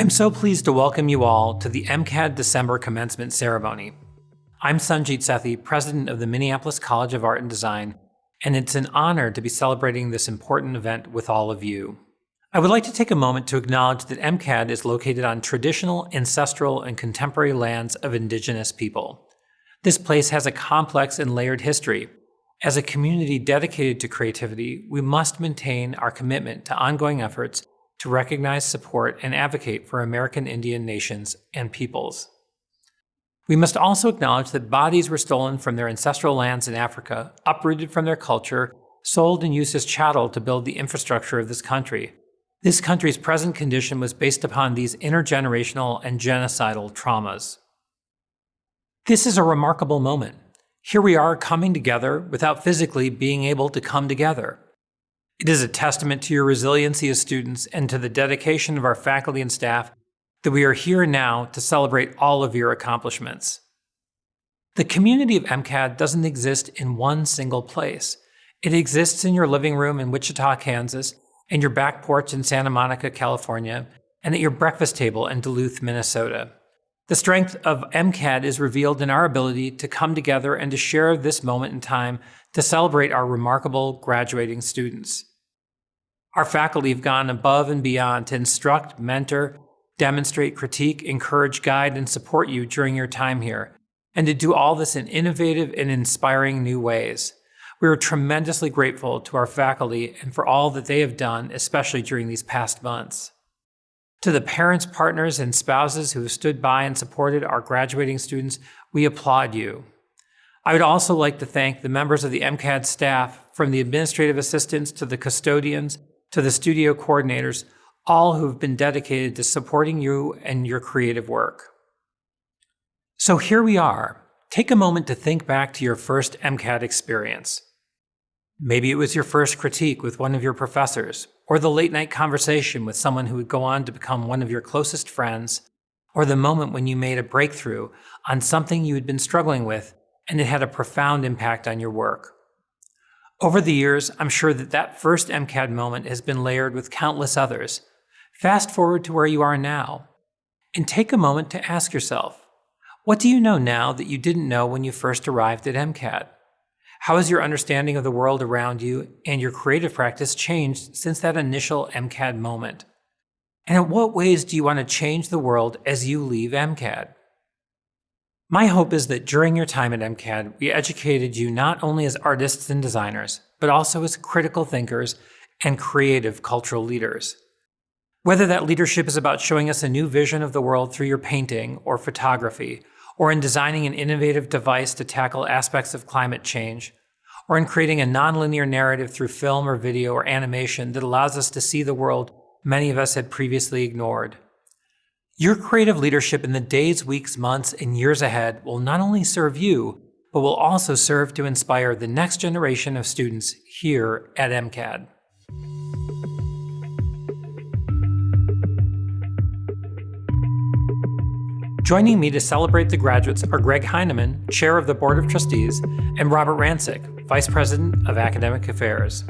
I'm so pleased to welcome you all to the MCAD December Commencement Ceremony. I'm Sanjit Sethi, president of the Minneapolis College of Art and Design, and it's an honor to be celebrating this important event with all of you. I would like to take a moment to acknowledge that MCAD is located on traditional, ancestral, and contemporary lands of Indigenous people. This place has a complex and layered history. As a community dedicated to creativity, we must maintain our commitment to ongoing efforts to recognize, support, and advocate for American Indian nations and peoples. We must also acknowledge that bodies were stolen from their ancestral lands in Africa, uprooted from their culture, sold and used as chattel to build the infrastructure of this country. This country's present condition was based upon these intergenerational and genocidal traumas. This is a remarkable moment. Here we are coming together without physically being able to come together. It is a testament to your resiliency as students and to the dedication of our faculty and staff that we are here now to celebrate all of your accomplishments. The community of MCAD doesn't exist in one single place. It exists in your living room in Wichita, Kansas, and your back porch in Santa Monica, California, and at your breakfast table in Duluth, Minnesota. The strength of MCAD is revealed in our ability to come together and to share this moment in time to celebrate our remarkable graduating students. Our faculty have gone above and beyond to instruct, mentor, demonstrate, critique, encourage, guide, and support you during your time here, and to do all this in innovative and inspiring new ways. We are tremendously grateful to our faculty and for all that they have done, especially during these past months. To the parents, partners, and spouses who have stood by and supported our graduating students, we applaud you. I would also like to thank the members of the MCAD staff, from the administrative assistants to the custodians to the studio coordinators, all who have been dedicated to supporting you and your creative work. So here we are. Take a moment to think back to your first MCAD experience. Maybe it was your first critique with one of your professors, or the late-night conversation with someone who would go on to become one of your closest friends, or the moment when you made a breakthrough on something you had been struggling with and it had a profound impact on your work. Over the years, I'm sure that first MCAD moment has been layered with countless others. Fast forward to where you are now, and take a moment to ask yourself, what do you know now that you didn't know when you first arrived at MCAD? How has your understanding of the world around you and your creative practice changed since that initial MCAD moment? And in what ways do you want to change the world as you leave MCAD? My hope is that during your time at MCAD, we educated you not only as artists and designers, but also as critical thinkers and creative cultural leaders. Whether that leadership is about showing us a new vision of the world through your painting or photography, or in designing an innovative device to tackle aspects of climate change, or in creating a nonlinear narrative through film or video or animation that allows us to see the world many of us had previously ignored. Your creative leadership in the days, weeks, months, and years ahead will not only serve you, but will also serve to inspire the next generation of students here at MCAD. Joining me to celebrate the graduates are Greg Heineman, Chair of the Board of Trustees, and Robert Rancic, Vice President of Academic Affairs.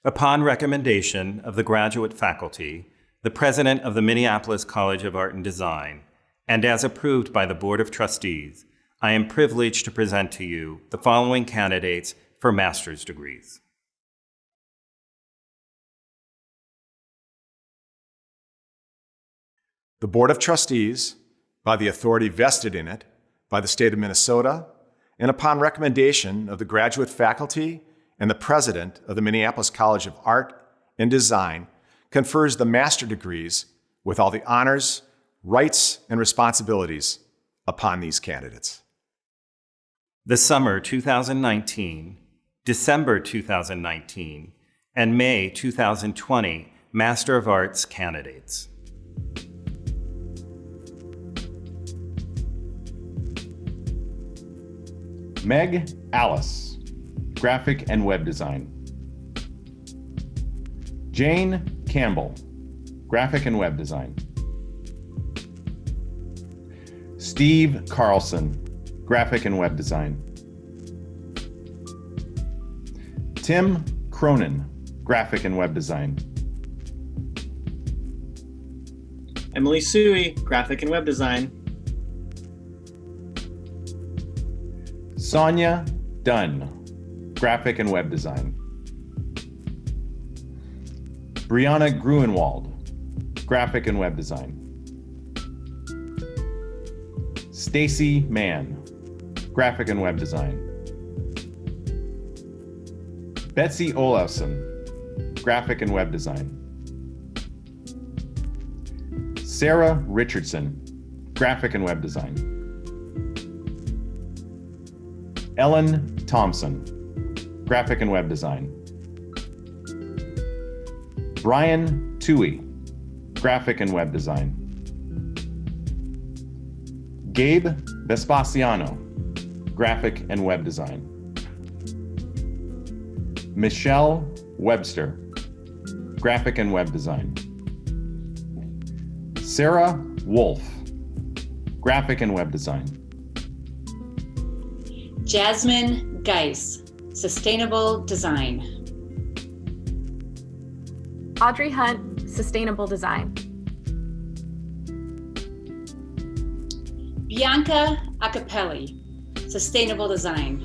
Upon recommendation of the graduate faculty, the President of the Minneapolis College of Art and Design, and as approved by the Board of Trustees, I am privileged to present to you the following candidates for master's degrees. The Board of Trustees, by the authority vested in it by the state of Minnesota, and upon recommendation of the graduate faculty and the President of the Minneapolis College of Art and Design, confers the master degrees with all the honors, rights, and responsibilities upon these candidates. The summer 2019, December 2019, and May 2020 Master of Arts candidates. Meg Alice, Graphic and Web Design. Jane Campbell, Graphic and Web Design. Steve Carlson, Graphic and Web Design. Tim Cronin, Graphic and Web Design. Emily Sui, Graphic and Web Design. Sonia Dunn, Graphic and Web Design. Brianna Gruenwald, Graphic and Web Design. Stacy Mann, Graphic and Web Design. Betsy Olafson, Graphic and Web Design. Sarah Richardson, Graphic and Web Design. Ellen Thompson, Graphic and Web Design. Brian Toohey, Graphic and Web Design. Gabe Vespasiano, Graphic and Web Design. Michelle Webster, Graphic and Web Design. Sarah Wolf, Graphic and Web Design. Jasmine Geis, Sustainable Design. Audrey Hunt, Sustainable Design. Bianca Acapelli, Sustainable Design.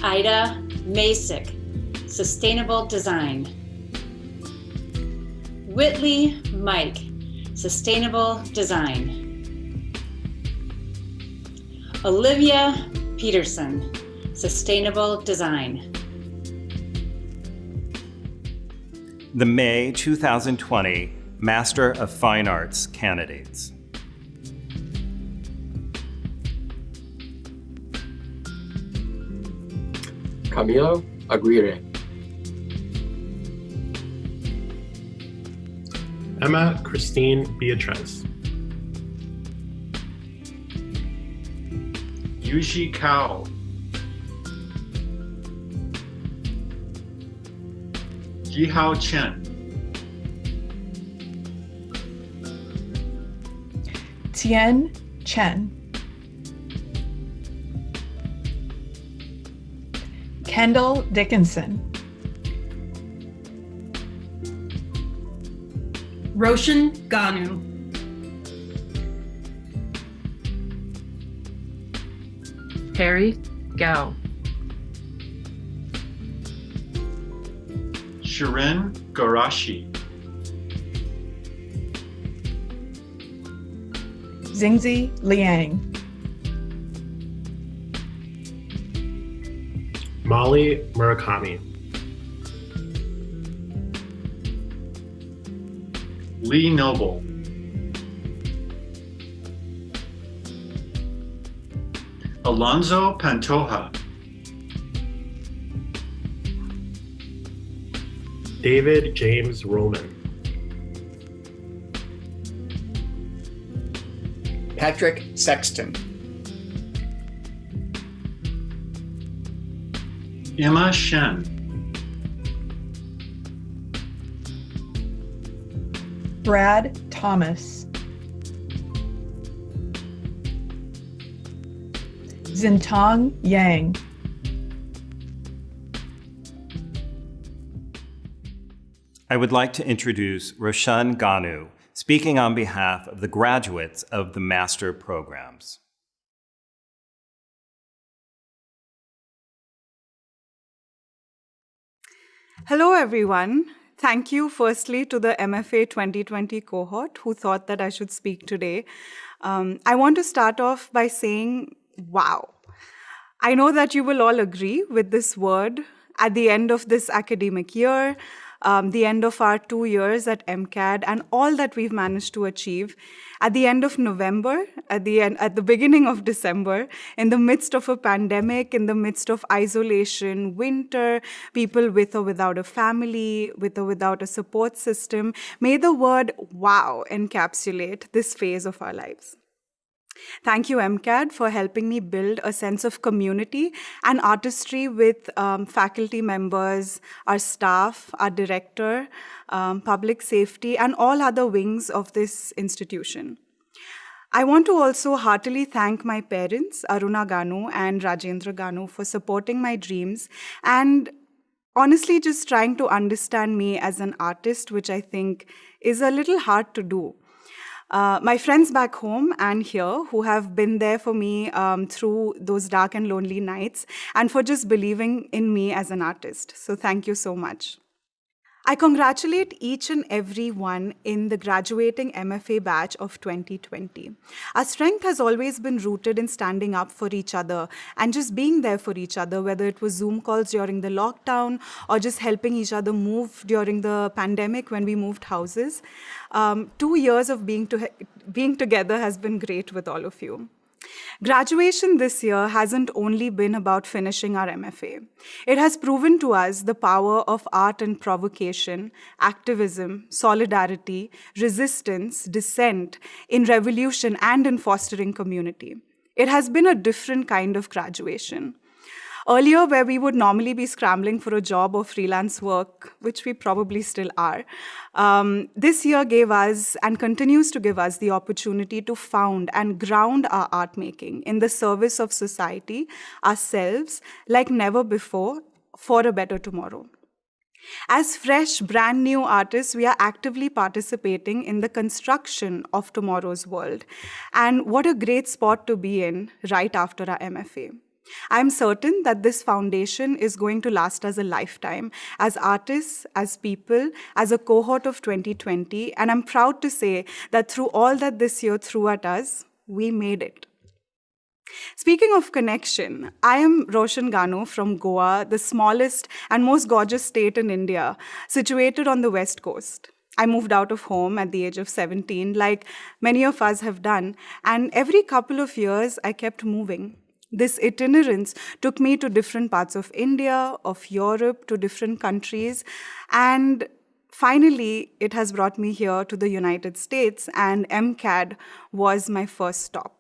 Ida Masick, Sustainable Design. Whitley Mike, Sustainable Design. Olivia Peterson, Sustainable Design. The May 2020 Master of Fine Arts candidates. Camilo Aguirre. Emma Christine Beatriz. Yuji Kao. Yihao Chen. Tien Chen. Kendall Dickinson. Roshan Ganu. Harry Gao. Shirin Garashi. Xingzi Liang. Molly Murakami. Lee Noble. Alonzo Pantoja. David James Roman. Patrick Sexton. Emma Shen. Brad Thomas. Zintong Yang. I would like to introduce Roshan Ganu, speaking on behalf of the graduates of the master programs. Hello, everyone. Thank you, firstly, to the MFA 2020 cohort who thought that I should speak today. I want to start off by saying, wow. I know that you will all agree with this word at the end of this academic year, the end of our 2 years at MCAD, and all that we've managed to achieve. At the end of November, at the beginning of December, in the midst of a pandemic, in the midst of isolation, winter, people with or without a family, with or without a support system, may the word wow encapsulate this phase of our lives. Thank you, MCAD, for helping me build a sense of community and artistry with faculty members, our staff, our director, public safety, and all other wings of this institution. I want to also heartily thank my parents, Aruna Ganu and Rajendra Ganu, for supporting my dreams and honestly just trying to understand me as an artist, which I think is a little hard to do. My friends back home and here who have been there for me through those dark and lonely nights and for just believing in me as an artist. So thank you so much. I congratulate each and every one in the graduating MFA batch of 2020. Our strength has always been rooted in standing up for each other and just being there for each other, whether it was Zoom calls during the lockdown or just helping each other move during the pandemic when we moved houses. 2 years of being together has been great with all of you. Graduation this year hasn't only been about finishing our MFA. It has proven to us the power of art and provocation, activism, solidarity, resistance, dissent, in revolution and in fostering community. It has been a different kind of graduation. Earlier, where we would normally be scrambling for a job or freelance work, which we probably still are, this year gave us and continues to give us the opportunity to found and ground our art making in the service of society, ourselves, like never before, for a better tomorrow. As fresh, brand new artists, we are actively participating in the construction of tomorrow's world. And what a great spot to be in right after our MFA. I'm certain that this foundation is going to last us a lifetime as artists, as people, as a cohort of 2020, and I'm proud to say that through all that this year threw at us, we made it. Speaking of connection, I am Roshan Ganu from Goa, the smallest and most gorgeous state in India, situated on the West Coast. I moved out of home at the age of 17, like many of us have done, and every couple of years I kept moving. This itinerance took me to different parts of India, of Europe, to different countries, and finally, it has brought me here to the United States, and MCAD was my first stop.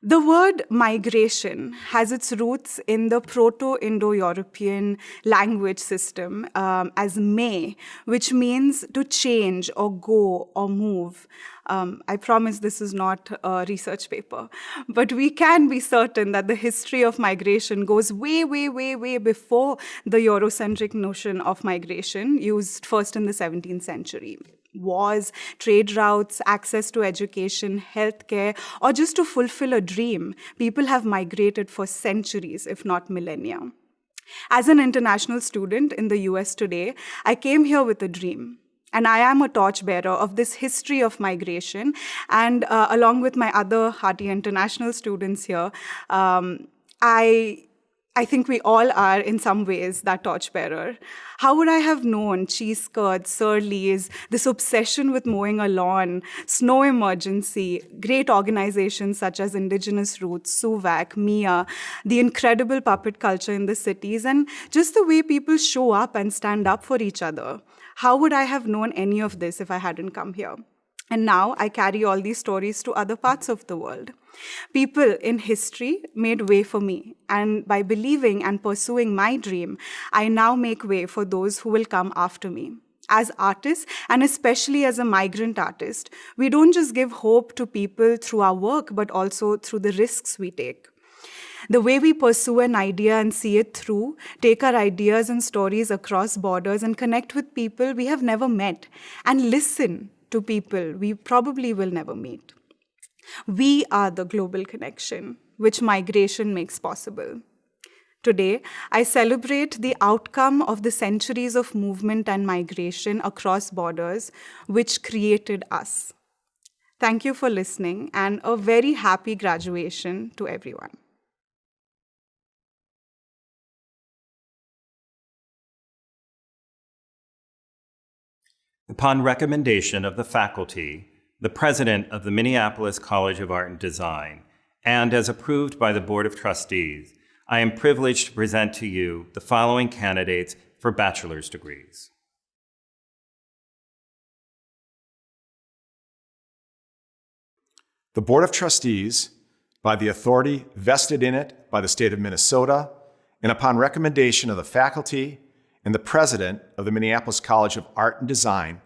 The word migration has its roots in the Proto-Indo-European language system as may, which means to change or go or move. I promise this is not a research paper, but we can be certain that the history of migration goes way, way, way, way before the Eurocentric notion of migration used first in the 17th century. Wars, trade routes, access to education, healthcare, or just to fulfill a dream, people have migrated for centuries, if not millennia. As an international student in the US today, I came here with a dream. And I am a torchbearer of this history of migration. And along with my other hearty international students here, I think we all are, in some ways, that torchbearer. How would I have known cheese curds, surleys, this obsession with mowing a lawn, snow emergency, great organizations such as Indigenous Roots, SUVAC, MIA, the incredible puppet culture in the cities, and just the way people show up and stand up for each other? How would I have known any of this if I hadn't come here? And now I carry all these stories to other parts of the world. People in history made way for me, and by believing and pursuing my dream, I now make way for those who will come after me. As artists, and especially as a migrant artist, we don't just give hope to people through our work, but also through the risks we take. The way we pursue an idea and see it through, take our ideas and stories across borders and connect with people we have never met, and listen to people we probably will never meet. We are the global connection, which migration makes possible. Today, I celebrate the outcome of the centuries of movement and migration across borders, which created us. Thank you for listening, and a very happy graduation to everyone. Upon recommendation of the faculty, the president of the Minneapolis College of Art and Design, and as approved by the Board of Trustees, I am privileged to present to you the following candidates for bachelor's degrees. The Board of Trustees, by the authority vested in it by the state of Minnesota, and upon recommendation of the faculty and the president of the Minneapolis College of Art and Design,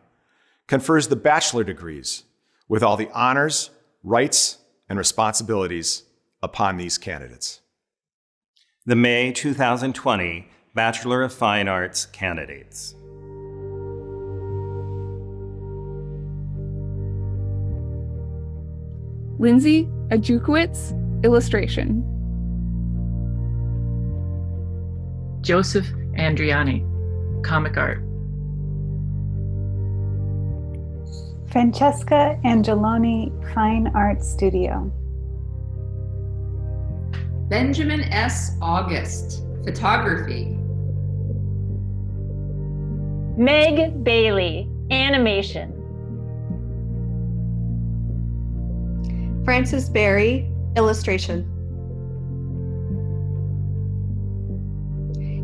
confers the bachelor degrees with all the honors, rights, and responsibilities upon these candidates. The May 2020 Bachelor of Fine Arts candidates. Lindsay Ajukowicz, illustration. Joseph Andriani, comic art. Francesca Angeloni, Fine Art Studio. Benjamin S. August, photography. Meg Bailey, animation. Frances Berry, illustration.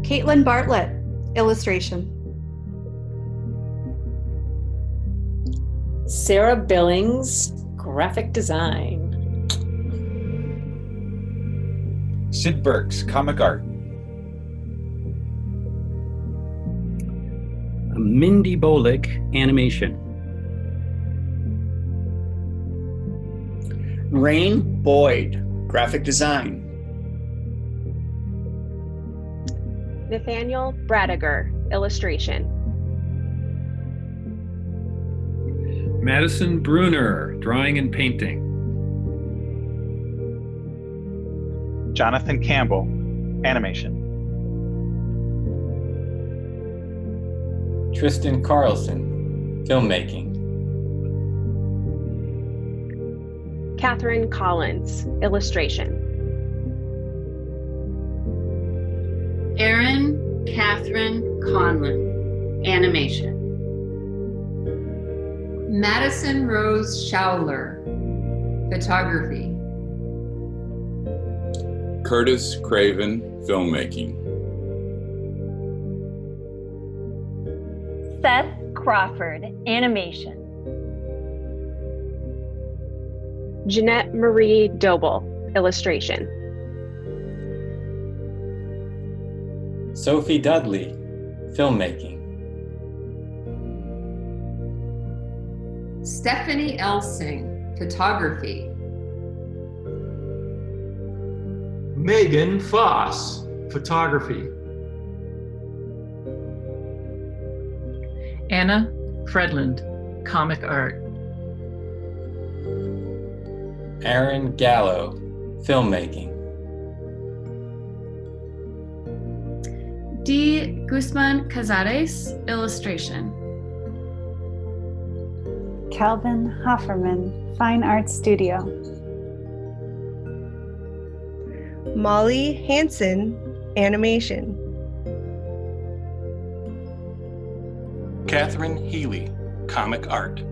Caitlin Bartlett, illustration. Sarah Billings, graphic design. Sid Burks, comic art. Mindy Bolick, animation. Rain Boyd, graphic design. Nathaniel Bradiger, illustration. Madison Bruner, drawing and painting. Jonathan Campbell, animation. Tristan Carlson, filmmaking. Catherine Collins, illustration. Erin Catherine Conlon, animation. Madison Rose Schauler, photography. Curtis Craven, filmmaking. Seth Crawford, animation. Jeanette Marie Doble, illustration. Sophie Dudley, filmmaking. Stephanie Elsing, photography. Megan Foss, photography. Anna Fredland, comic art. Aaron Gallo, filmmaking. D. Guzman Cazares, illustration. Calvin Hofferman, Fine Art Studio. Molly Hansen, animation. Catherine Healy, comic art.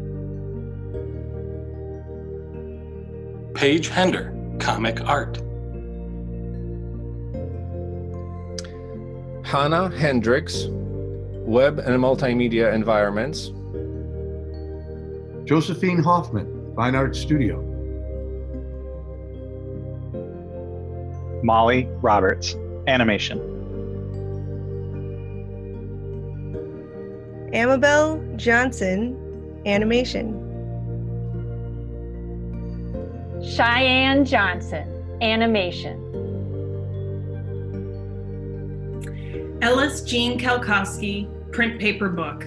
Paige Hender, comic art. Hannah Hendricks, web and multimedia environments. Josephine Hoffman, Fine Art Studio. Molly Roberts, animation. Amabel Johnson, animation. Cheyenne Johnson, animation. Ellis Jean Kalkowski, print paper book.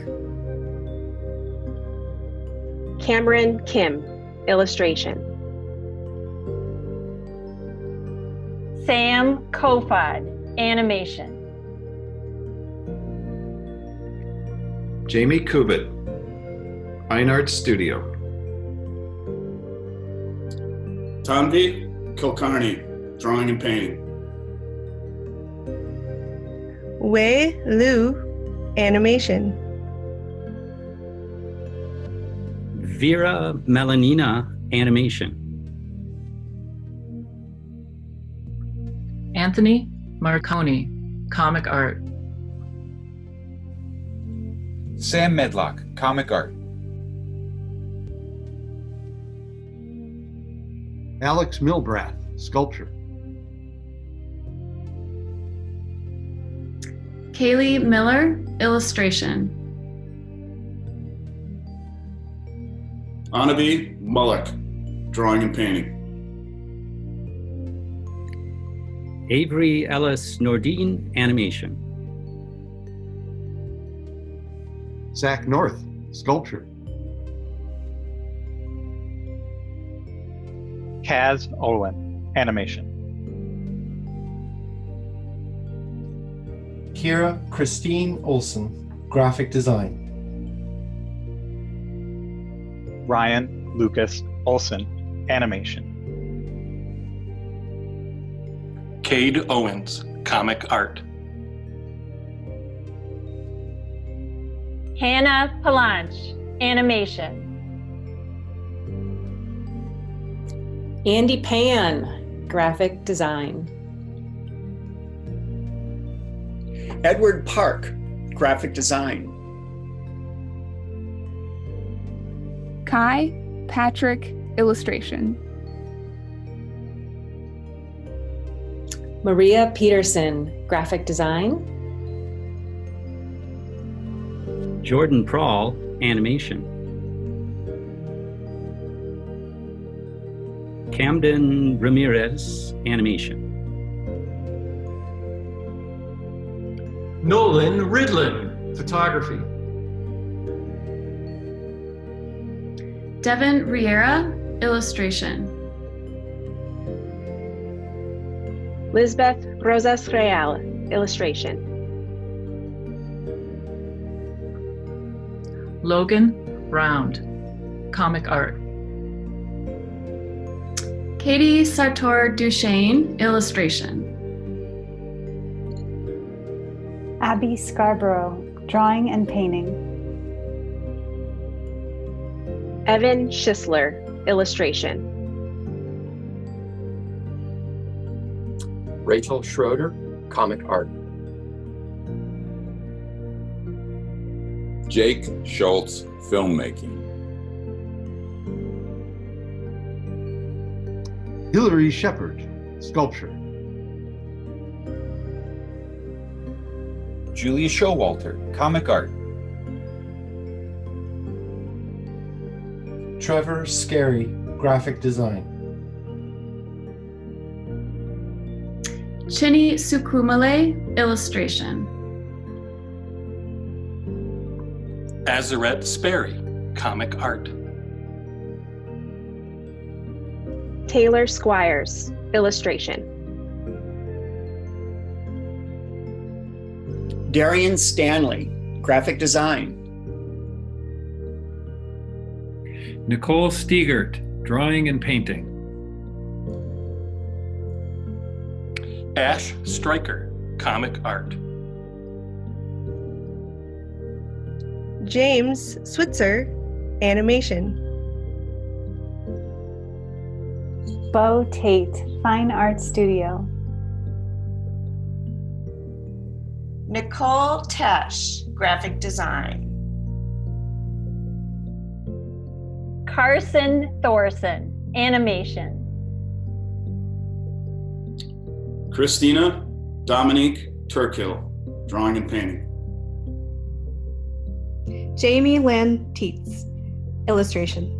Cameron Kim, illustration. Sam Kofod, animation. Jamie Kubit, Fine Art Studio. Tanvi Kilcarney, drawing and painting. Wei Liu, animation. Vera Melanina, animation. Anthony Marconi, comic art. Sam Medlock, comic art. Alex Milbrath, sculpture. Kaylee Miller, illustration. Anabi Mullock, Drawing and Painting. Avery Ellis Nordine, Animation. Zach North, Sculpture. Kaz Olin, Animation. Kira Christine Olson, Graphic Design. Ryan Lucas Olson, Animation. Cade Owens, Comic Art. Hannah Palanch, Animation. Andy Pan, Graphic Design. Edward Park, Graphic Design. Kai Patrick, Illustration. Maria Peterson, Graphic Design. Jordan Prawl, Animation. Camden Ramirez, Animation. Nolan Ridlin, Photography. Devin Riera, Illustration. Lisbeth Rosas Real, Illustration. Logan Round, Comic Art. Katie Sartor Duchesne, Illustration. Abby Scarborough, Drawing and Painting. Evan Schisler, Illustration. Rachel Schroeder, Comic Art. Jake Schultz, Filmmaking. Hillary Shepard, Sculpture. Julia Showalter, Comic Art. Trevor Scary, Graphic Design. Chinny Sukumale, Illustration. Azarette Sperry, Comic Art. Taylor Squires, Illustration. Darian Stanley, Graphic Design. Nicole Stiegert, Drawing and Painting. Ash Stryker, Comic Art. James Switzer, Animation. Bo Tate, Fine Art Studio. Nicole Tesh, Graphic Design. Carson Thorson, Animation. Christina Dominique Turkill, Drawing and Painting. Jamie Lynn Teets, Illustration.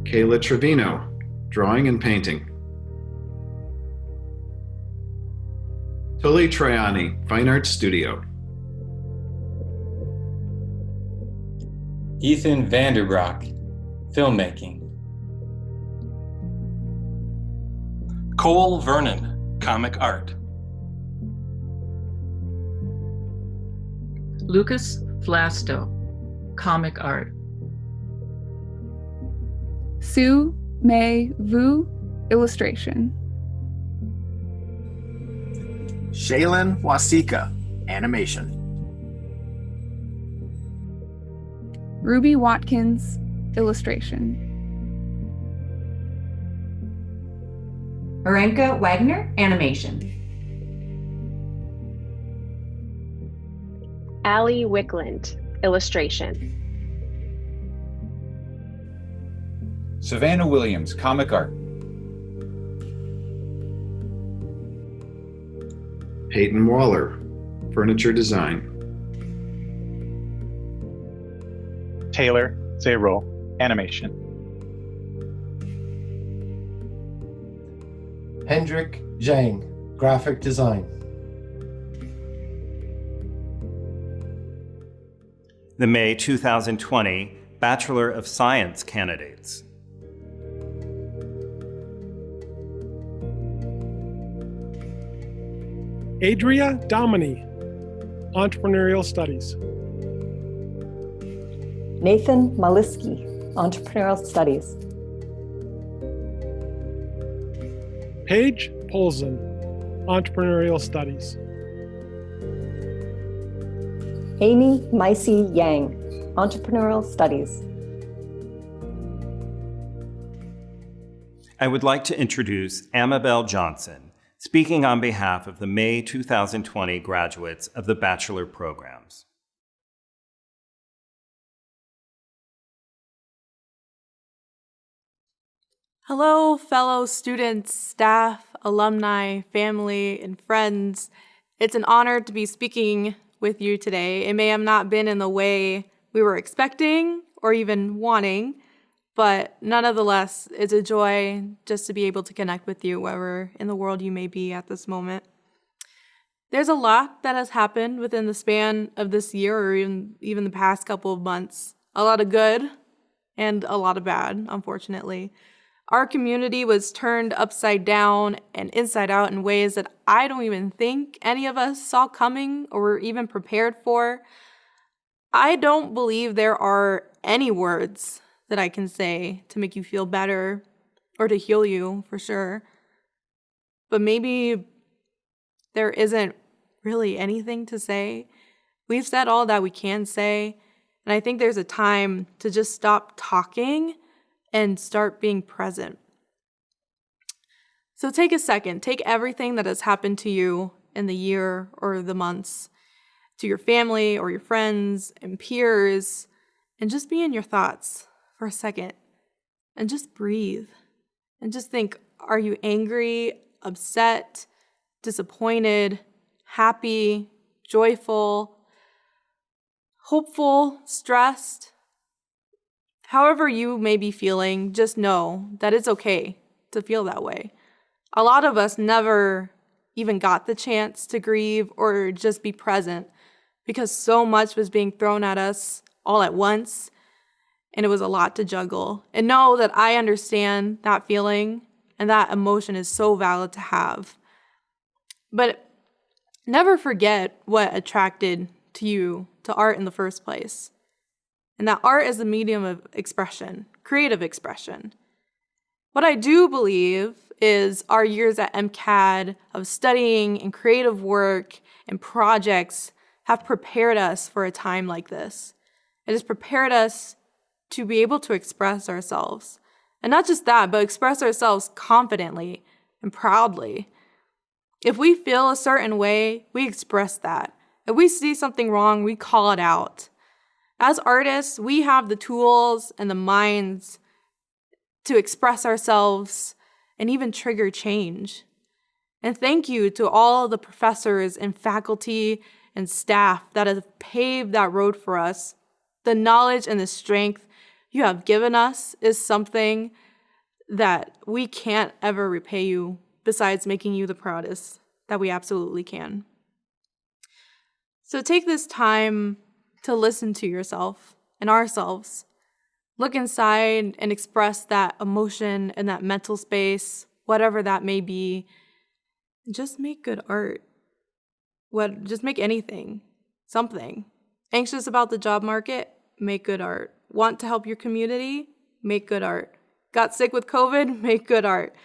Kayla Trevino, Drawing and Painting. Tully Traiani, Fine Art Studio. Ethan Vanderbrock, Filmmaking. Cole Vernon, Comic Art. Lucas Flasto, Comic Art. Sue May Vu, Illustration. Shaylin Wasika, Animation. Ruby Watkins, Illustration. Marenka Wagner, Animation. Allie Wickland, Illustration. Savannah Williams, Comic Art. Peyton Waller, Furniture Design. Taylor 0, animation. Hendrik Zhang, graphic design. The May 2020 Bachelor of Science candidates. Adria Domini, entrepreneurial studies. Nathan Maliski, entrepreneurial studies. Paige Polzin, entrepreneurial studies. Amy Maisy Yang, entrepreneurial studies. I would like to introduce Amabel Johnson, speaking on behalf of the May 2020 graduates of the Bachelor programs. Hello, fellow students, staff, alumni, family, and friends. It's an honor to be speaking with you today. It may have not been in the way we were expecting or even wanting, but nonetheless, it's a joy just to be able to connect with you wherever in the world you may be at this moment. There's a lot that has happened within the span of this year or even the past couple of months. A lot of good and a lot of bad, unfortunately. Our community was turned upside down and inside out in ways that I don't even think any of us saw coming or were even prepared for. I don't believe there are any words that I can say to make you feel better or to heal you, for sure. But maybe there isn't really anything to say. We've said all that we can say, and I think there's a time to just stop talking and start being present. So take a second, take everything that has happened to you in the year or the months, to your family or your friends and peers, and just be in your thoughts for a second and just breathe and just think, are you angry, upset, disappointed, happy, joyful, hopeful, stressed? However you may be feeling, just know that it's okay to feel that way. A lot of us never even got the chance to grieve or just be present because so much was being thrown at us all at once, and it was a lot to juggle. And know that I understand that feeling, and that emotion is so valid to have. But never forget what attracted you to art in the first place. And that art is a medium of expression, creative expression. What I do believe is our years at MCAD of studying and creative work and projects have prepared us for a time like this. It has prepared us to be able to express ourselves. And not just that, but express ourselves confidently and proudly. If we feel a certain way, we express that. If we see something wrong, we call it out. As artists, we have the tools and the minds to express ourselves and even trigger change. And thank you to all the professors and faculty and staff that have paved that road for us. The knowledge and the strength you have given us is something that we can't ever repay you, besides making you the proudest that we absolutely can. So take this time to listen to yourself and ourselves. Look inside and express that emotion and that mental space, whatever that may be. Just make good art. Just make anything, something. Anxious about the job market? Make good art. Want to help your community? Make good art. Got sick with COVID? Make good art.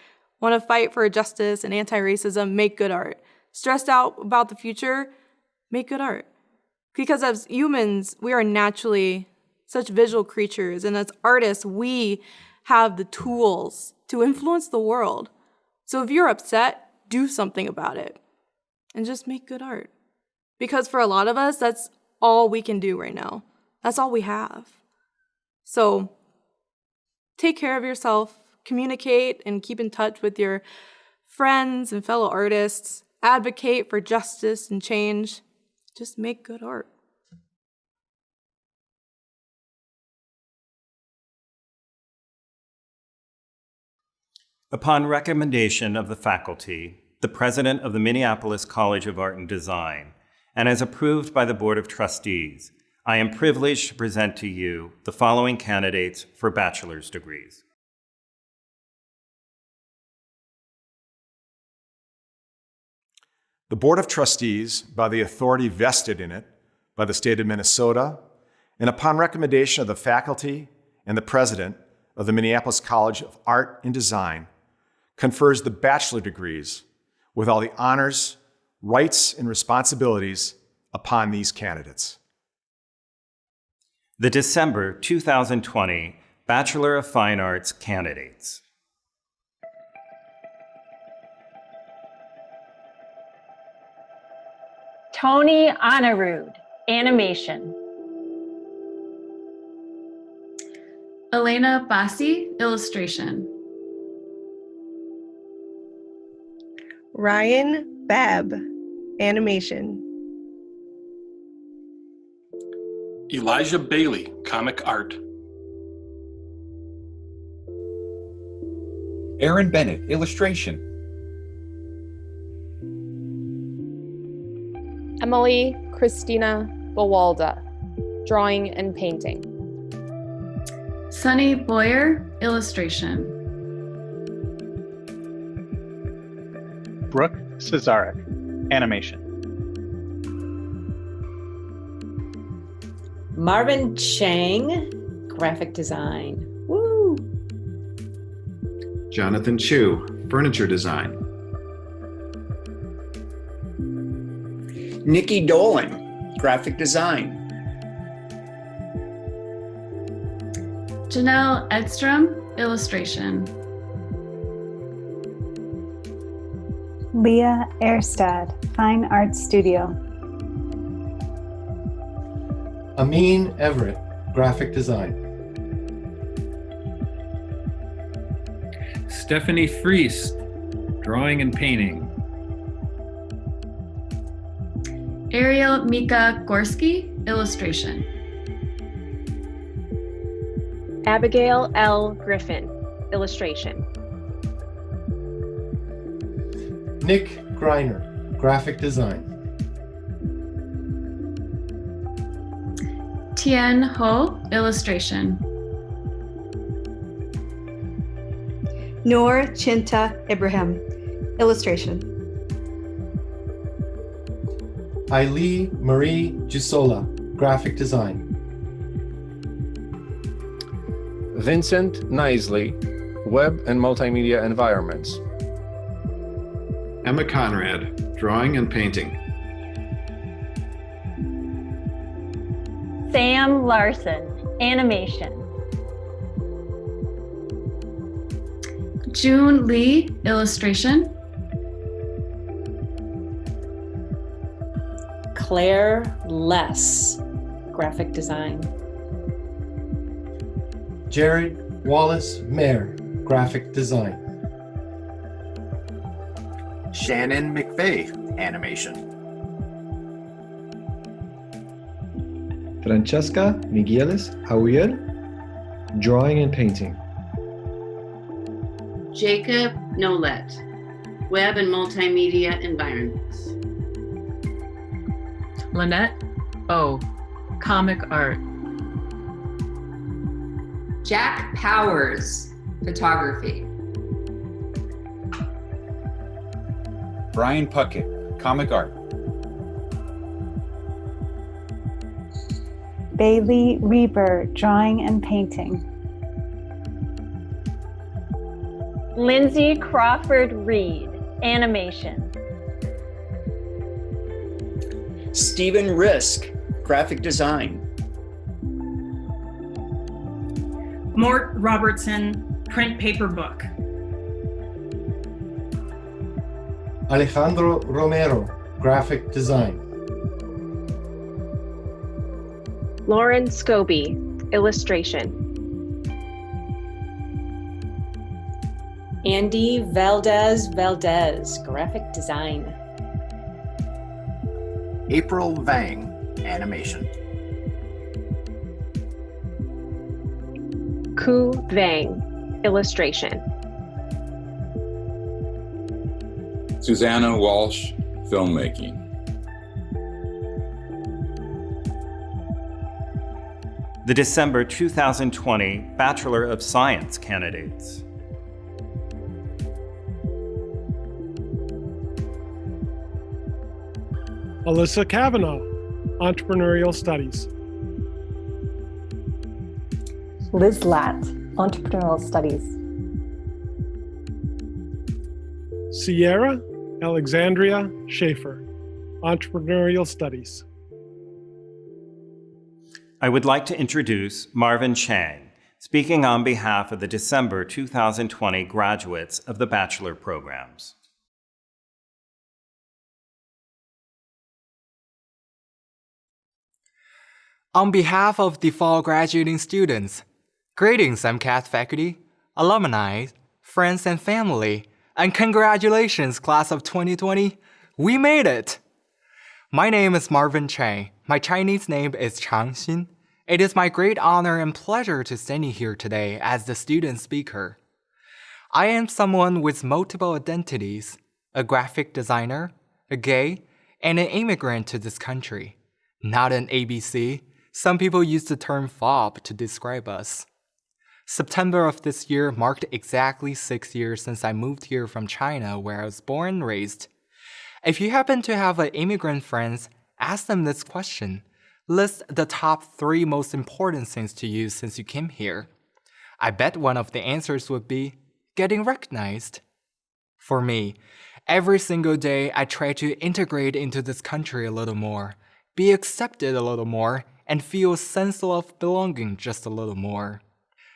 Want to fight for justice and anti-racism? Make good art. Stressed out about the future? Make good art. Because as humans, we are naturally such visual creatures, and as artists, we have the tools to influence the world. So if you're upset, do something about it, and just make good art. Because for a lot of us, that's all we can do right now. That's all we have. So take care of yourself, communicate, and keep in touch with your friends and fellow artists. Advocate for justice and change. Just make good art. Upon recommendation of the faculty, the president of the Minneapolis College of Art and Design, and as approved by the Board of Trustees, I am privileged to present to you the following candidates for bachelor's degrees. The Board of Trustees, by the authority vested in it by the state of Minnesota, and upon recommendation of the faculty and the president of the Minneapolis College of Art and Design, confers the bachelor degrees with all the honors, rights, and responsibilities upon these candidates. The December 2020 Bachelor of Fine Arts candidates. Tony Honorud, animation. Elena Bassi, illustration. Ryan Babb, animation. Elijah Bailey, comic art. Aaron Bennett, illustration. Emily Christina Bawalda, drawing and painting. Sunny Boyer, illustration. Brooke Cesarek, animation. Marvin Chang, graphic design. Woo! Jonathan Chu, furniture design. Nikki Dolan, graphic design. Janelle Edstrom, illustration. Leah Erstad, Fine Art Studio. Amin Everett, graphic design. Stephanie Friest, drawing and painting. Ariel Mika Gorski, illustration. Abigail L. Griffin, illustration. Nick Greiner, graphic design. Tien Ho, illustration. Noor Chinta Ibrahim, illustration. Ailey Marie Gisola, graphic design. Vincent Knisley, web and multimedia environments. Emma Conrad, drawing and painting. Sam Larson, animation. June Lee, illustration. Claire Less, graphic design. Jared Wallace Mayer, graphic design. Shannon McVeigh, animation. Francesca Migueles Javier, drawing and painting. Jacob Nolet, web and multimedia environments. Lynette O, comic art. Jack Powers, photography. Brian Puckett, comic art. Bailey Reber, drawing and painting. Lindsay Crawford Reed, animation. Stephen Risk, graphic design. Mort Robertson, print paper book. Alejandro Romero, graphic design. Lauren Scobie, illustration. Andy Valdez, graphic design. April Vang, animation. Ku Vang, illustration. Susanna Walsh, filmmaking. The December 2020 Bachelor of Science candidates. Alyssa Kavanaugh, Entrepreneurial Studies. Liz Latt, Entrepreneurial Studies. Sierra Alexandria Schaefer, Entrepreneurial Studies. I would like to introduce Marvin Chang, speaking on behalf of the December 2020 graduates of the Bachelor programs. On behalf of the fall graduating students, greetings MCAD faculty, alumni, friends and family, and congratulations class of 2020, we made it! My name is Marvin Chang. My Chinese name is Changxin. It is my great honor and pleasure to stand here today as the student speaker. I am someone with multiple identities, a graphic designer, a gay, and an immigrant to this country. Not an ABC. Some people use the term FOB to describe us. September of this year marked exactly 6 years since I moved here from China, where I was born and raised. If you happen to have immigrant friends, ask them this question. List the top 3 most important things to you since you came here. I bet one of the answers would be getting recognized. For me, every single day I try to integrate into this country a little more, be accepted a little more, and feel a sense of belonging just a little more.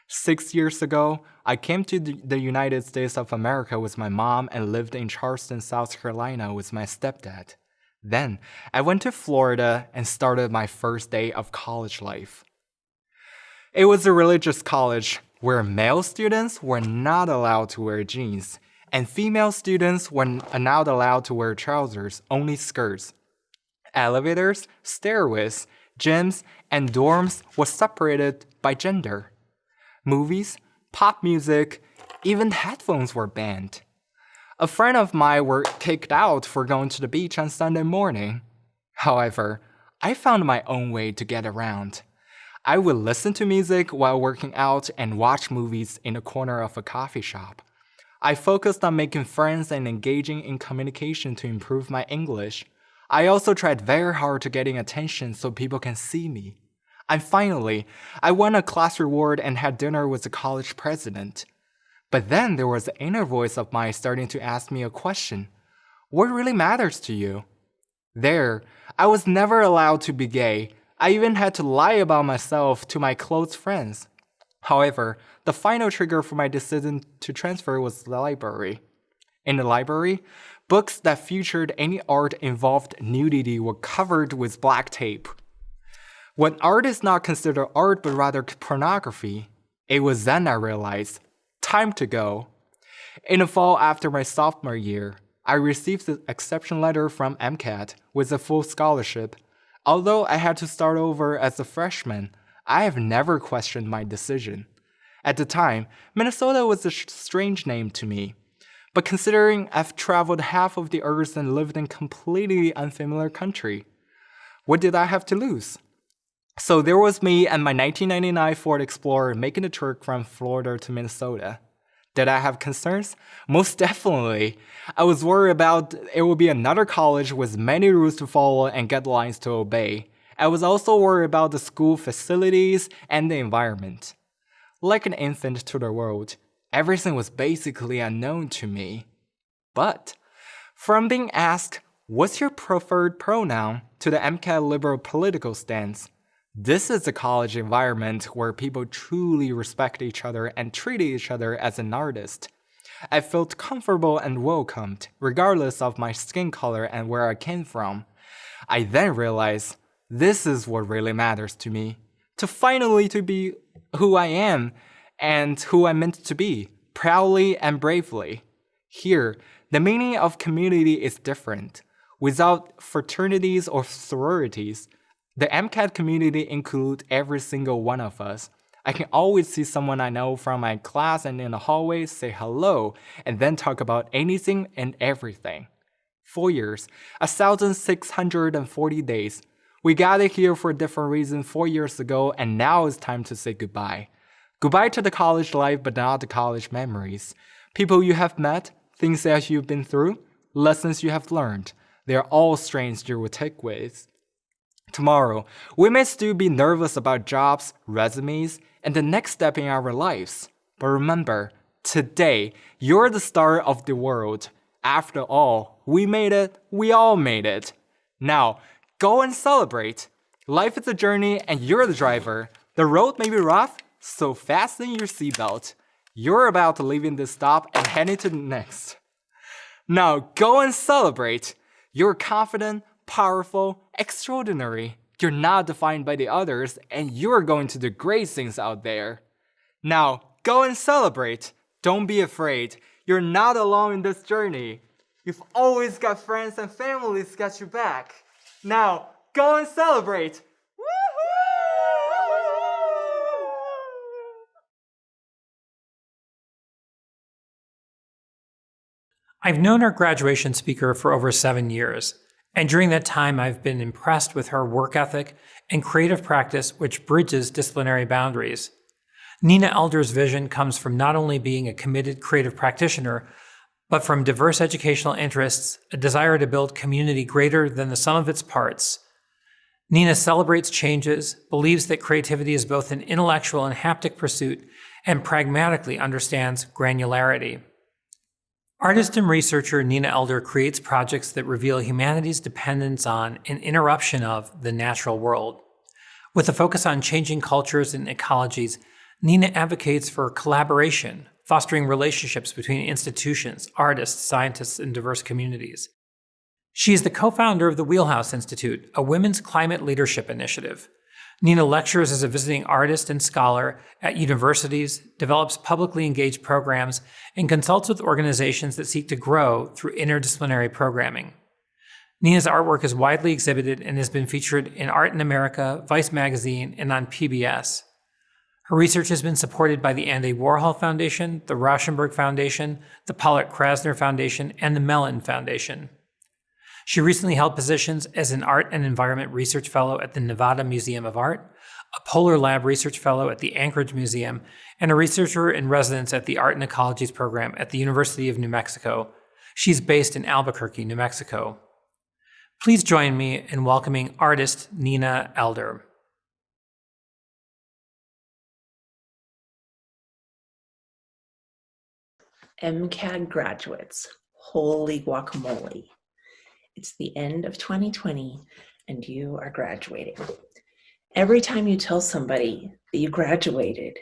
6 years ago, I came to the United States of America with my mom and lived in Charleston, South Carolina with my stepdad. Then, I went to Florida and started my first day of college life. It was a religious college where male students were not allowed to wear jeans, and female students were not allowed to wear trousers, only skirts. Elevators, stairways, gyms, and dorms were separated by gender. Movies, pop music, even headphones were banned. A friend of mine were kicked out for going to the beach on Sunday morning. However, I found my own way to get around. I would listen to music while working out and watch movies in a corner of a coffee shop. I focused on making friends and engaging in communication to improve my English. I also tried very hard to getting attention so people can see me. And finally, I won a class reward and had dinner with the college president. But then there was an inner voice of mine starting to ask me a question. What really matters to you? There, I was never allowed to be gay. I even had to lie about myself to my close friends. However, the final trigger for my decision to transfer was the library. In the library, books that featured any art involved nudity were covered with black tape. When art is not considered art but rather pornography, it was then I realized, time to go. In the fall after my sophomore year, I received the acceptance letter from MCAD with a full scholarship. Although I had to start over as a freshman, I have never questioned my decision. At the time, Minnesota was a strange name to me. But considering I've traveled half of the earth and lived in a completely unfamiliar country, what did I have to lose? So there was me and my 1999 Ford Explorer making the trip from Florida to Minnesota. Did I have concerns? Most definitely. I was worried about it would be another college with many rules to follow and guidelines to obey. I was also worried about the school facilities and the environment. Like an infant to the world, everything was basically unknown to me. But from being asked, what's your preferred pronoun, to the MCAD liberal political stance, this is a college environment where people truly respect each other and treat each other as an artist. I felt comfortable and welcomed, regardless of my skin color and where I came from. I then realized this is what really matters to me, to finally to be who I am and who I'm meant to be, proudly and bravely. Here, the meaning of community is different. Without fraternities or sororities, the MCAD community includes every single one of us. I can always see someone I know from my class and in the hallway say hello and then talk about anything and everything. 4 years, 1,640 days. We gathered here for a different reason 4 years ago, and now it's time to say goodbye. Goodbye to the college life, but not the college memories. People you have met, things that you've been through, lessons you have learned. They are all strange you will take with. Tomorrow, we may still be nervous about jobs, resumes, and the next step in our lives. But remember, today, you're the star of the world. After all, we made it, we all made it. Now, go and celebrate. Life is a journey and you're the driver. The road may be rough, so fasten your seatbelt. You're about to leave in this stop and heading to the next. Now, go and celebrate. You're confident, powerful, extraordinary. You're not defined by the others, and you're going to do great things out there. Now, go and celebrate. Don't be afraid. You're not alone in this journey. You've always got friends and families got your back. Now, go and celebrate. I've known our graduation speaker for over 7 years, and during that time I've been impressed with her work ethic and creative practice which bridges disciplinary boundaries. Nina Elder's vision comes from not only being a committed creative practitioner, but from diverse educational interests, a desire to build community greater than the sum of its parts. Nina celebrates changes, believes that creativity is both an intellectual and haptic pursuit, and pragmatically understands granularity. Artist and researcher Nina Elder creates projects that reveal humanity's dependence on and interruption of the natural world. With a focus on changing cultures and ecologies, Nina advocates for collaboration, fostering relationships between institutions, artists, scientists, and diverse communities. She is the co-founder of the Wheelhouse Institute, a women's climate leadership initiative. Nina lectures as a visiting artist and scholar at universities, develops publicly engaged programs, and consults with organizations that seek to grow through interdisciplinary programming. Nina's artwork is widely exhibited and has been featured in Art in America, Vice Magazine, and on PBS. Her research has been supported by the Andy Warhol Foundation, the Rauschenberg Foundation, the Pollock-Krasner Foundation, and the Mellon Foundation. She recently held positions as an Art and Environment Research Fellow at the Nevada Museum of Art, a Polar Lab Research Fellow at the Anchorage Museum, and a researcher in residence at the Art and Ecologies program at the University of New Mexico. She's based in Albuquerque, New Mexico. Please join me in welcoming artist Nina Elder. MCAD graduates, holy guacamole. It's the end of 2020 and you are graduating. Every time you tell somebody that you graduated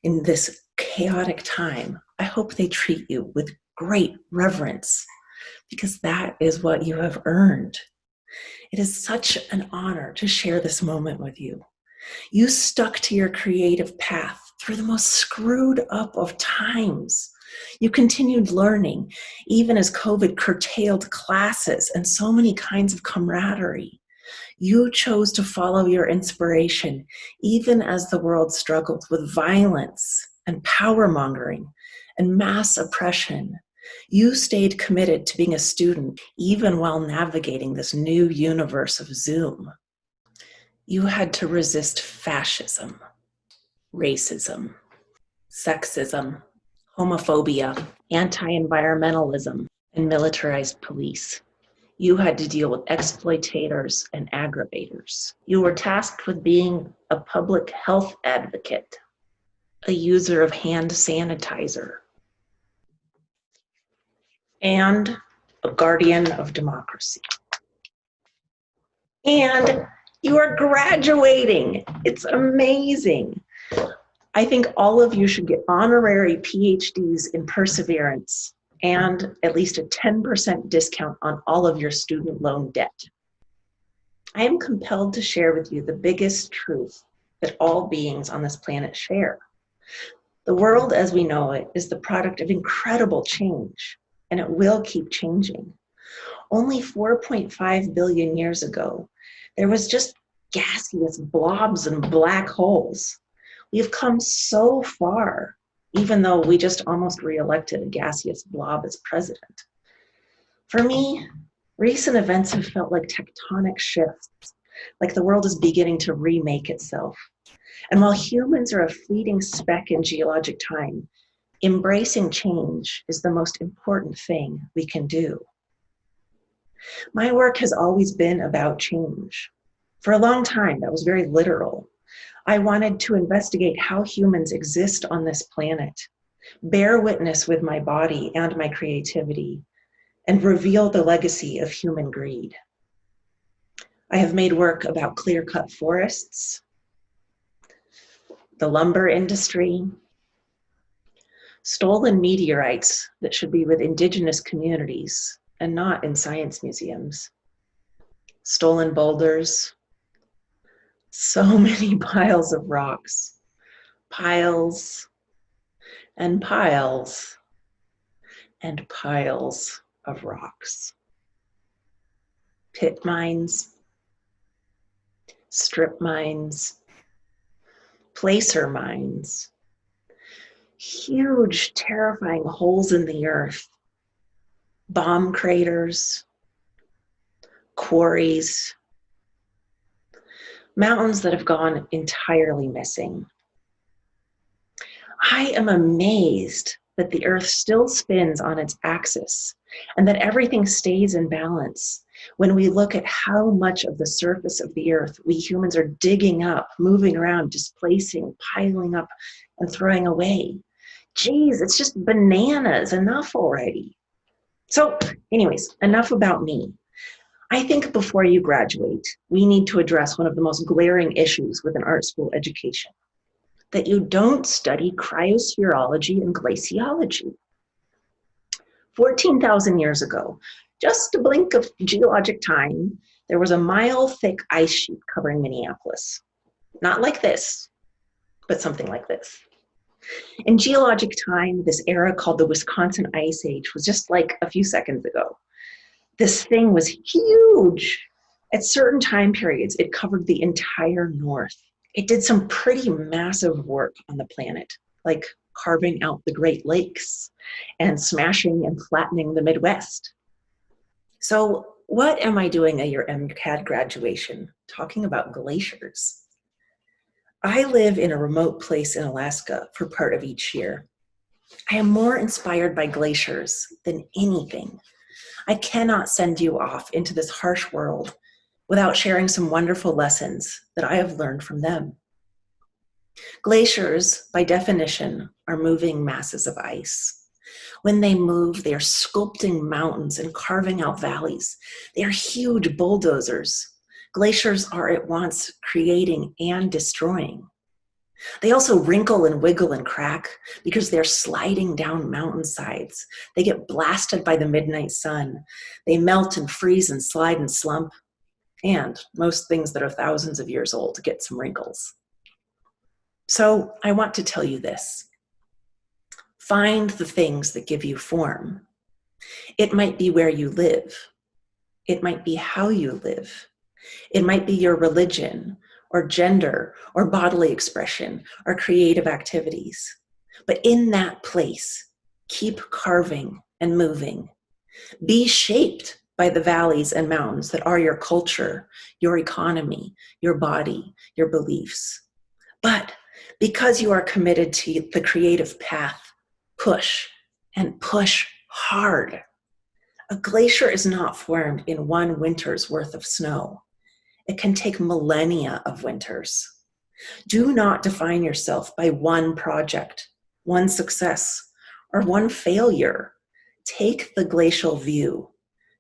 in this chaotic time, I hope they treat you with great reverence because that is what you have earned. It is such an honor to share this moment with you. You stuck to your creative path through the most screwed up of times. You continued learning, even as COVID curtailed classes and so many kinds of camaraderie. You chose to follow your inspiration, even as the world struggled with violence and power-mongering and mass oppression. You stayed committed to being a student, even while navigating this new universe of Zoom. You had to resist fascism, racism, sexism, homophobia, anti-environmentalism, and militarized police. You had to deal with exploitators and aggravators. You were tasked with being a public health advocate, a user of hand sanitizer, and a guardian of democracy. And you are graduating. It's amazing. I think all of you should get honorary PhDs in perseverance and at least a 10% discount on all of your student loan debt. I am compelled to share with you the biggest truth that all beings on this planet share. The world as we know it is the product of incredible change, and it will keep changing. Only 4.5 billion years ago, there was just gaseous blobs and black holes. We've come so far, even though we just almost re-elected a gaseous blob as president. For me, Recent events have felt like tectonic shifts, like the world is beginning to remake itself. And while humans are a fleeting speck in geologic time, embracing change is the most important thing we can do. My work has always been about change. For a long time, that was very literal. I wanted to investigate how humans exist on this planet, bear witness with my body and my creativity, and reveal the legacy of human greed. I have made work about clear-cut forests, the lumber industry, stolen meteorites that should be with indigenous communities and not in science museums, stolen boulders, so many piles of rocks, piles and piles and piles of rocks. Pit mines, strip mines, placer mines, huge, terrifying holes in the earth, bomb craters, quarries, mountains that have gone entirely missing. I am amazed that the earth still spins on its axis and that everything stays in balance when we look at how much of the surface of the earth we humans are digging up, moving around, displacing, piling up, and throwing away. Geez, it's just bananas. Enough already. So anyways, enough about me. I think before you graduate, we need to address one of the most glaring issues with an art school education, that you don't study cryospherology and glaciology. 14,000 years ago, just a blink of geologic time, there was a mile-thick ice sheet covering Minneapolis. Not like this, but something like this. In geologic time, this era called the Wisconsin Ice Age was just like a few seconds ago. This thing was huge. At certain time periods, it covered the entire North. It did some pretty massive work on the planet, like carving out the Great Lakes and smashing and flattening the Midwest. So what am I doing at your MCAD graduation? Talking about glaciers. I live in a remote place in Alaska for part of each year. I am more inspired by glaciers than anything. I cannot send you off into this harsh world without sharing some wonderful lessons that I have learned from them. Glaciers, by definition, are moving masses of ice. When they move, they are sculpting mountains and carving out valleys. They are huge bulldozers. Glaciers are at once creating and destroying. They also wrinkle and wiggle and crack because they're sliding down mountainsides. They get blasted by the midnight sun. They melt and freeze and slide and slump. And most things that are thousands of years old get some wrinkles. So I want to tell you this. Find the things that give you form. It might be where you live. It might be how you live. It might be your religion or gender or bodily expression or creative activities. But in that place, keep carving and moving. Be shaped by the valleys and mountains that are your culture, your economy, your body, your beliefs. But because you are committed to the creative path, push and push hard. A glacier is not formed in one winter's worth of snow. It can take millennia of winters. Do not define yourself by one project, one success, or one failure. Take the glacial view.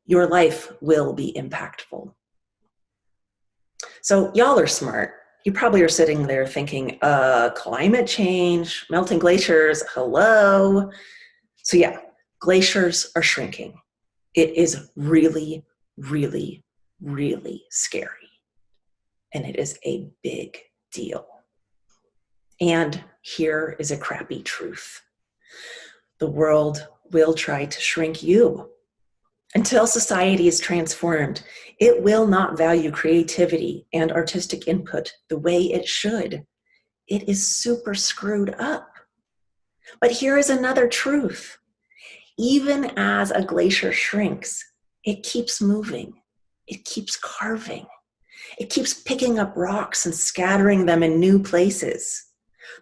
Your life will be impactful. So y'all are smart. You probably are sitting there thinking, climate change, melting glaciers, hello. So yeah, glaciers are shrinking. It is really, really, really scary. And it is a big deal. And here is a crappy truth. The world will try to shrink you. Until society is transformed, it will not value creativity and artistic input the way it should. It is super screwed up. But here is another truth. Even as a glacier shrinks, It keeps moving. It keeps carving. It keeps picking up rocks and scattering them in new places.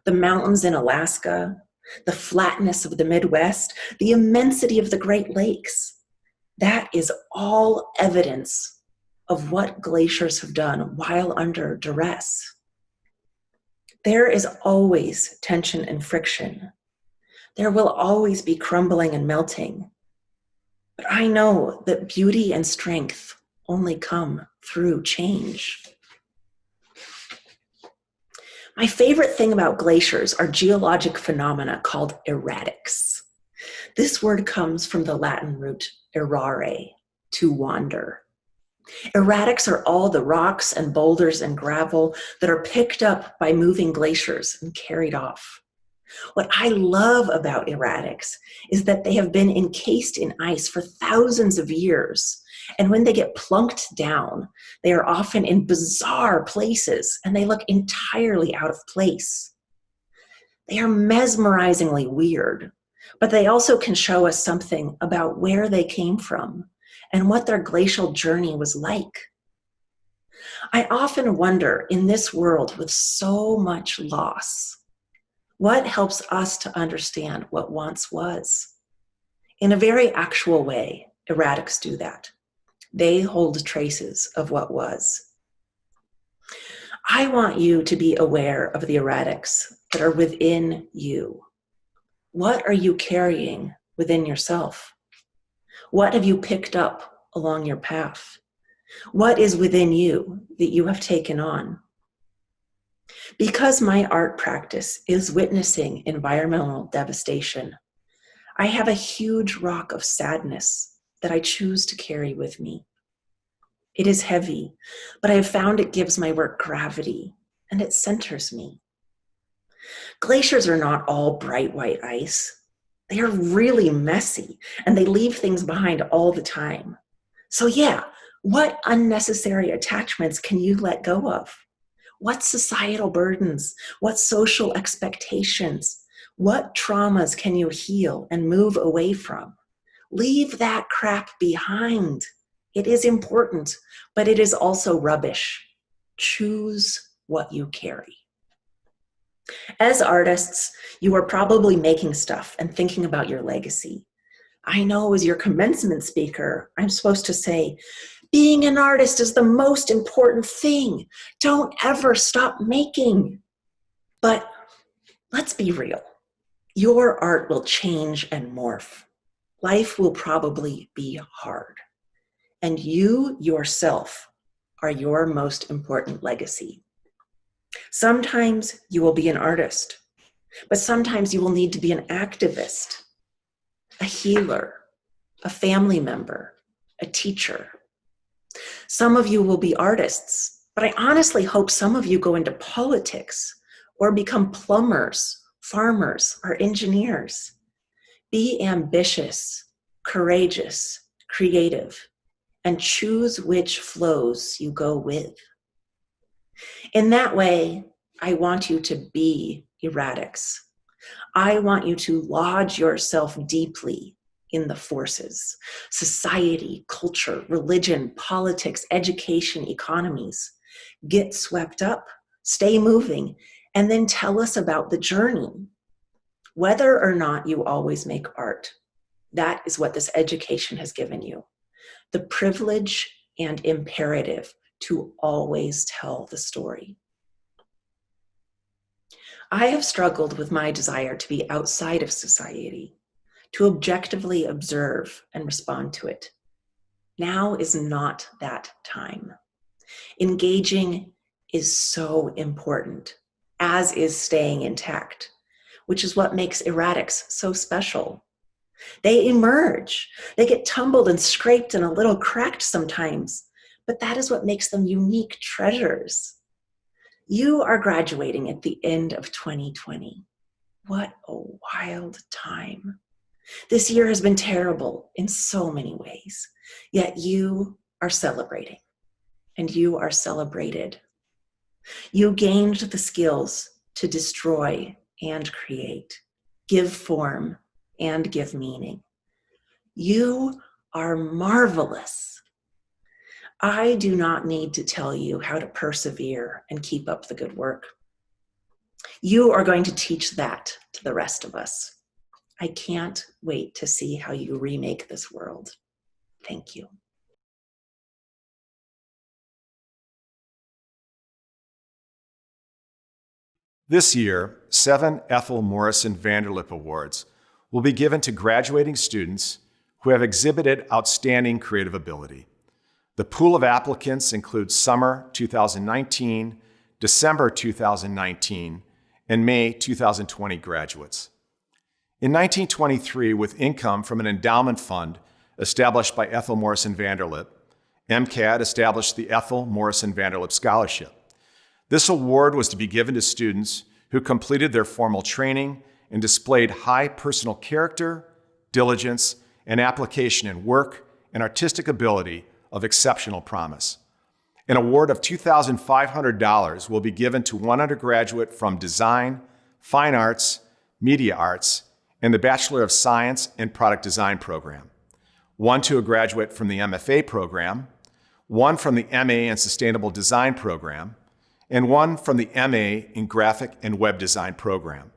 The mountains in Alaska, the flatness of the Midwest, the immensity of the Great Lakes. That is all evidence of what glaciers have done while under duress. There is always tension and friction. There will always be crumbling and melting. But I know that beauty and strength only come through change. My favorite thing about glaciers are geologic phenomena called erratics. This word comes from the Latin root errare, to wander. Erratics are all the rocks and boulders and gravel that are picked up by moving glaciers and carried off. What I love about erratics is that they have been encased in ice for thousands of years. And when they get plunked down, they are often in bizarre places and they look entirely out of place. They are mesmerizingly weird, but they also can show us something about where they came from and what their glacial journey was like. I often wonder, in this world with so much loss, what helps us to understand what once was? In a very actual way, erratics do that. They hold traces of what was. I want you to be aware of the erratics that are within you. What are you carrying within yourself? What have you picked up along your path? What is within you that you have taken on? Because my art practice is witnessing environmental devastation, I have a huge rock of sadness that I choose to carry with me. It is heavy, but I have found it gives my work gravity and it centers me. Glaciers are not all bright white ice. They are really messy and they leave things behind all the time. So yeah, what unnecessary attachments can you let go of? What societal burdens? What social expectations? What traumas can you heal and move away from? Leave that crap behind. It is important, but it is also rubbish. Choose what you carry. As artists, you are probably making stuff and thinking about your legacy. I know as your commencement speaker, I'm supposed to say, being an artist is the most important thing. Don't ever stop making. But let's be real. Your art will change and morph. Life will probably be hard. And you yourself are your most important legacy. Sometimes you will be an artist, but sometimes you will need to be an activist, a healer, a family member, a teacher. Some of you will be artists, but I honestly hope some of you go into politics or become plumbers, farmers, or engineers. Be ambitious, courageous, creative, and choose which flows you go with. In that way, I want you to be erratics. I want you to lodge yourself deeply in the forces, society, culture, religion, politics, education, economies. Get swept up, stay moving, and then tell us about the journey. Whether or not you always make art, that is what this education has given you. The privilege and imperative to always tell the story. I have struggled with my desire to be outside of society, to objectively observe and respond to it. Now is not that time. Engaging is so important, as is staying intact, which is what makes erratics so special. They emerge, they get tumbled and scraped and a little cracked sometimes, but that is what makes them unique treasures. You are graduating at the end of 2020. What a wild time. This year has been terrible in so many ways, yet you are celebrating, and you are celebrated. You gained the skills to destroy and create, give form and give meaning. You are marvelous. I do not need to tell you how to persevere and keep up the good work. You are going to teach that to the rest of us. I can't wait to see how you remake this world. Thank you. This year, 7 Ethel Morrison Vanderlip Awards will be given to graduating students who have exhibited outstanding creative ability. The pool of applicants includes summer 2019, December 2019, and May 2020 graduates. In 1923, with income from an endowment fund established by Ethel Morrison Vanderlip, MCAD established the Ethel Morrison Vanderlip Scholarship. This award was to be given to students who completed their formal training and displayed high personal character, diligence, and application in work and artistic ability of exceptional promise. An award of $2,500 will be given to one undergraduate from Design, Fine Arts, Media Arts, and the Bachelor of Science and Product Design program, one to a graduate from the MFA program, one from the MA in Sustainable Design program, and one from the MA in Graphic and Web Design program.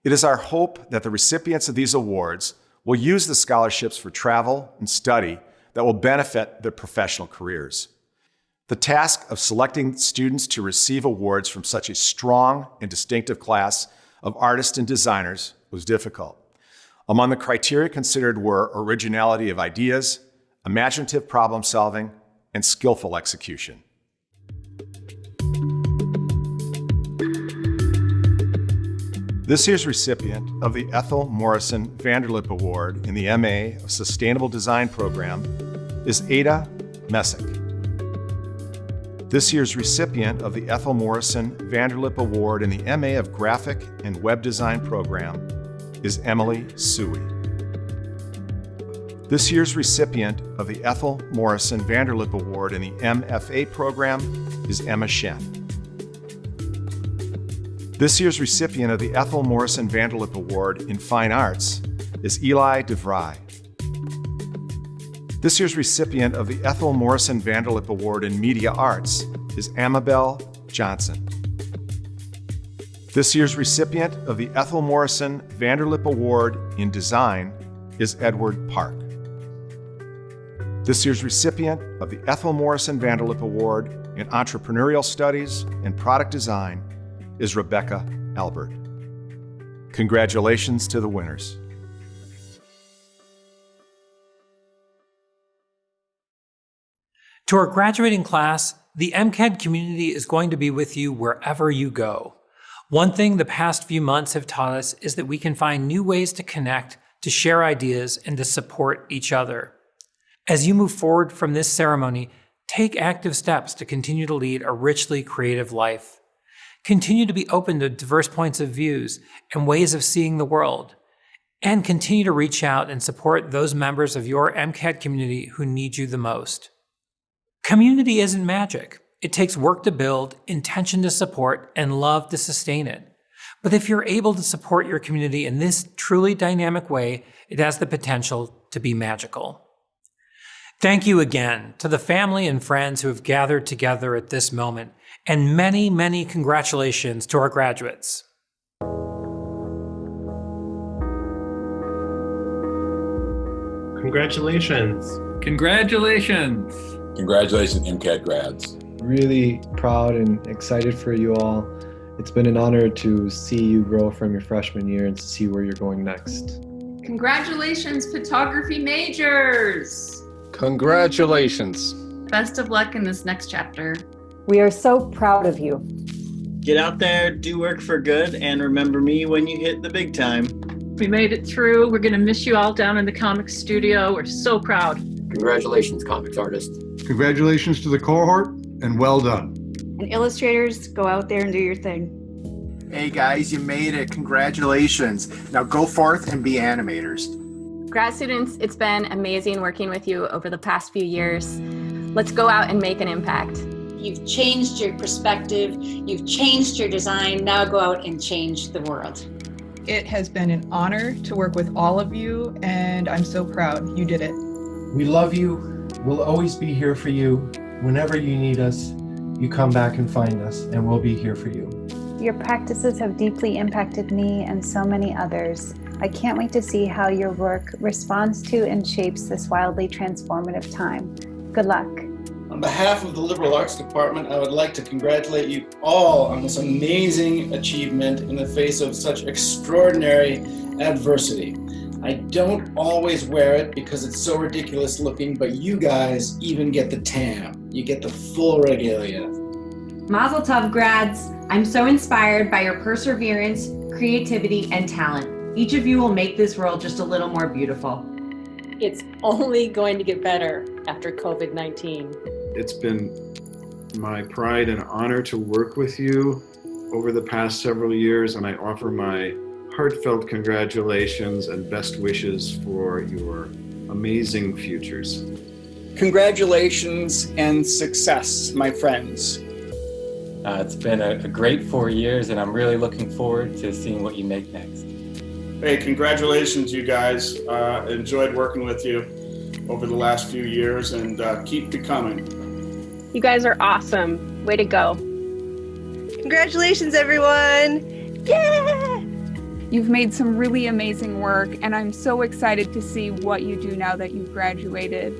It is our hope that the recipients of these awards will use the scholarships for travel and study that will benefit their professional careers. The task of selecting students to receive awards from such a strong and distinctive class of artists and designers was difficult. Among the criteria considered were originality of ideas, imaginative problem solving, and skillful execution. This year's recipient of the Ethel Morrison Vanderlip Award in the MA of Sustainable Design program is Ada Messick. This year's recipient of the Ethel Morrison Vanderlip Award in the MA of Graphic and Web Design program is Emily Suey. This year's recipient of the Ethel Morrison Vanderlip Award in the MFA program is Emma Shen. This year's recipient of the Ethel Morrison Vanderlip Award in Fine Arts is Eli DeVry. This year's recipient of the Ethel Morrison Vanderlip Award in Media Arts is Amabel Johnson. This year's recipient of the Ethel Morrison Vanderlip Award in Design is Edward Park. This year's recipient of the Ethel Morrison Vanderlip Award in Entrepreneurial Studies and Product Design is Rebecca Albert. Congratulations to the winners. To our graduating class, the MCAD community is going to be with you wherever you go. One thing the past few months have taught us is that we can find new ways to connect, to share ideas, and to support each other. As you move forward from this ceremony, take active steps to continue to lead a richly creative life. Continue to be open to diverse points of views and ways of seeing the world, and continue to reach out and support those members of your MCAD community who need you the most. Community isn't magic. It takes work to build, intention to support, and love to sustain it. But if you're able to support your community in this truly dynamic way, it has the potential to be magical. Thank you again to the family and friends who have gathered together at this moment, and many, many congratulations to our graduates. Congratulations. Congratulations. Congratulations, MCAD grads. Really proud and excited for you all. It's been an honor to see you grow from your freshman year and to see where you're going next. Congratulations, photography majors. Congratulations. Best of luck in this next chapter. We are so proud of you. Get out there, do work for good, and remember me when you hit the big time. We made it through. We're going to miss you all down in the comics studio. We're so proud. Congratulations, comics artist. Congratulations to the cohort, and well done. And illustrators, go out there and do your thing. Hey guys, you made it. Congratulations. Now go forth and be animators. Grad students, it's been amazing working with you over the past few years. Let's go out and make an impact. You've changed your perspective, you've changed your design, now go out and change the world. It has been an honor to work with all of you, and I'm so proud you did it. We love you. We'll always be here for you. Whenever you need us, you come back and find us, and we'll be here for you. Your practices have deeply impacted me and so many others. I can't wait to see how your work responds to and shapes this wildly transformative time. Good luck. On behalf of the Liberal Arts Department, I would like to congratulate you all on this amazing achievement in the face of such extraordinary adversity. I don't always wear it because it's so ridiculous looking, but you guys even get the tam. You get the full regalia. Mazel tov, grads. I'm so inspired by your perseverance, creativity, and talent. Each of you will make this world just a little more beautiful. It's only going to get better after COVID-19. It's been my pride and honor to work with you over the past several years, and I offer my heartfelt congratulations and best wishes for your amazing futures. Congratulations and success, my friends. It's been a great 4 years, and I'm really looking forward to seeing what you make next. Hey, congratulations, you guys. Enjoyed working with you over the last few years, and keep becoming. You guys are awesome. Way to go. Congratulations, everyone. Yeah! You've made some really amazing work, and I'm so excited to see what you do now that you've graduated.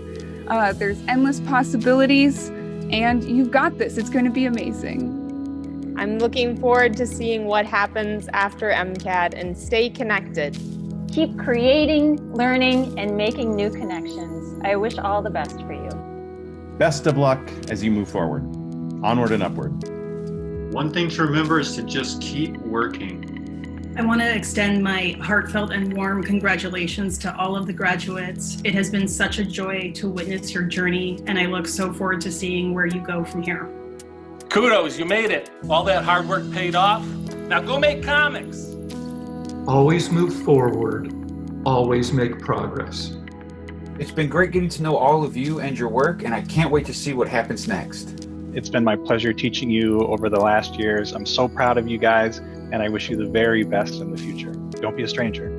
There's endless possibilities, and you've got this. It's going to be amazing. I'm looking forward to seeing what happens after MCAD, and stay connected. Keep creating, learning, and making new connections. I wish all the best for you. Best of luck as you move forward. Onward and upward. One thing to remember is to just keep working. I want to extend my heartfelt and warm congratulations to all of the graduates. It has been such a joy to witness your journey, and I look so forward to seeing where you go from here. Kudos, you made it. All that hard work paid off. Now go make comics. Always move forward. Always make progress. It's been great getting to know all of you and your work, and I can't wait to see what happens next. It's been my pleasure teaching you over the last years. I'm so proud of you guys, and I wish you the very best in the future. Don't be a stranger.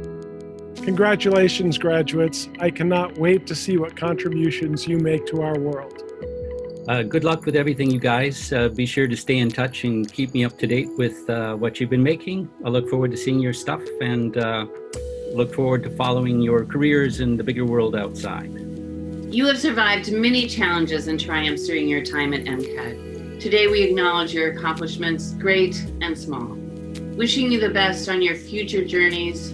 Congratulations, graduates. I cannot wait to see what contributions you make to our world. Good luck with everything, you guys. Be sure to stay in touch and keep me up to date with what you've been making. I look forward to seeing your stuff, and look forward to following your careers in the bigger world outside. You have survived many challenges and triumphs during your time at MCAD. Today we acknowledge your accomplishments, great and small. Wishing you the best on your future journeys.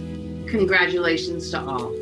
Congratulations to all.